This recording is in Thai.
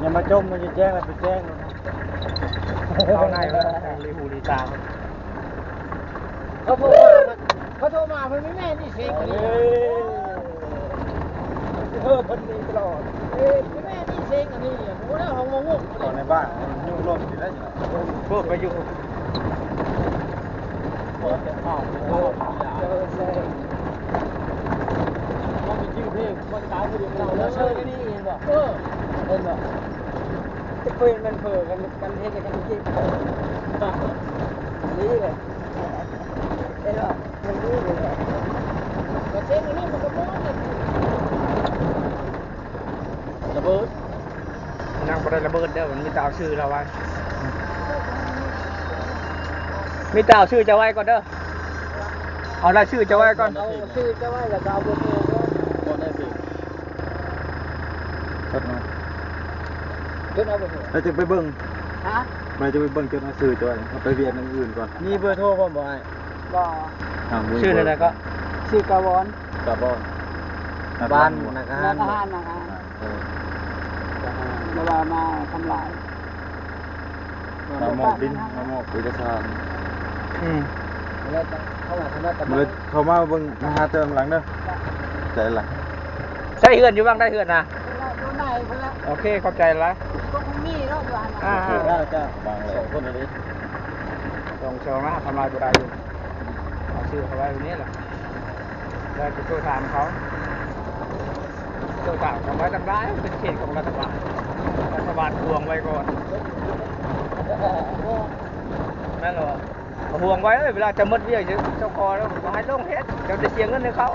อย่ามาจมมันจะแจ้งอะไรไปแจ้งเข้าในแล้วรีหูรีตาเขาโทรมาเขาโทรมาเพิ่นไม่แม่นี่เสียงกันนี่เพิ่นนี่ตลอดไม่แม่นี่เสียงกันนี่โอ้แล้วห้องงงตอนในบ้านยุ่งร่วมสิได้ยังไงพูดไปอยู่พอจะเข้าเจอเซ่มันมีชื่อเพลงมันตายผู้เดียวเราแล้วเชิญนี่เห็นบ่เห็นบ่จะเพิ่นมันเผอกันเฮ็ดกันจริงนี่เลยเห็นบ่มันนี่เลยก็เช่นนี้มันก็บ่ได้ระเบิดนั่งบ่ได้ระเบิดเด้อมันมีแต่เอาชื่อเราไว้มีแต่เอาชื่อจะไว้ก่อนเด้อเอารายชื่อจะไว้ก่อนเอาชื่อจะไว้แล้วก็เอาเบอร์โทรก็ได้สิจดมาจดเอาเบอร์โทรเราจะไปเบิ่งฮะเราจะไปเบิ่งจดเอาชื่อจะไว้เอาไปเวียนอย่างอื่นก่อนมีเบอร์โทรบ่ไอ้บ่ชื่ออะไรก็ชื่อกาวอนบ้านนักอาหารเวลามาทำลายมาหมอบดินมาหมอบเอกสารเขามาเบิ่งมาหาเติมหลังเด้อใจหลังใช่เฮือนอยู่บ้างได้เฮือนนะโอเคเข้าใจแล้วก็คงมีแล้วบ้านจ้าบางเลยคนนี้ส่งนะทำลายตัวใดอยู่เอาชื่อเขาไว้ตรงนี้แหละแล้วจะช่วยถามเขาช่วยถามเขาไว้ทำได้เป็นเขตของรัฐบาลทวงไว้ก่อนนั่นเหรอห่วงไว้เวลาจะมดเบี้ยเจ้าคอแล้วก็ให้ลงเฮ็ดเดี๋ยวจะเสียเงินให้เขา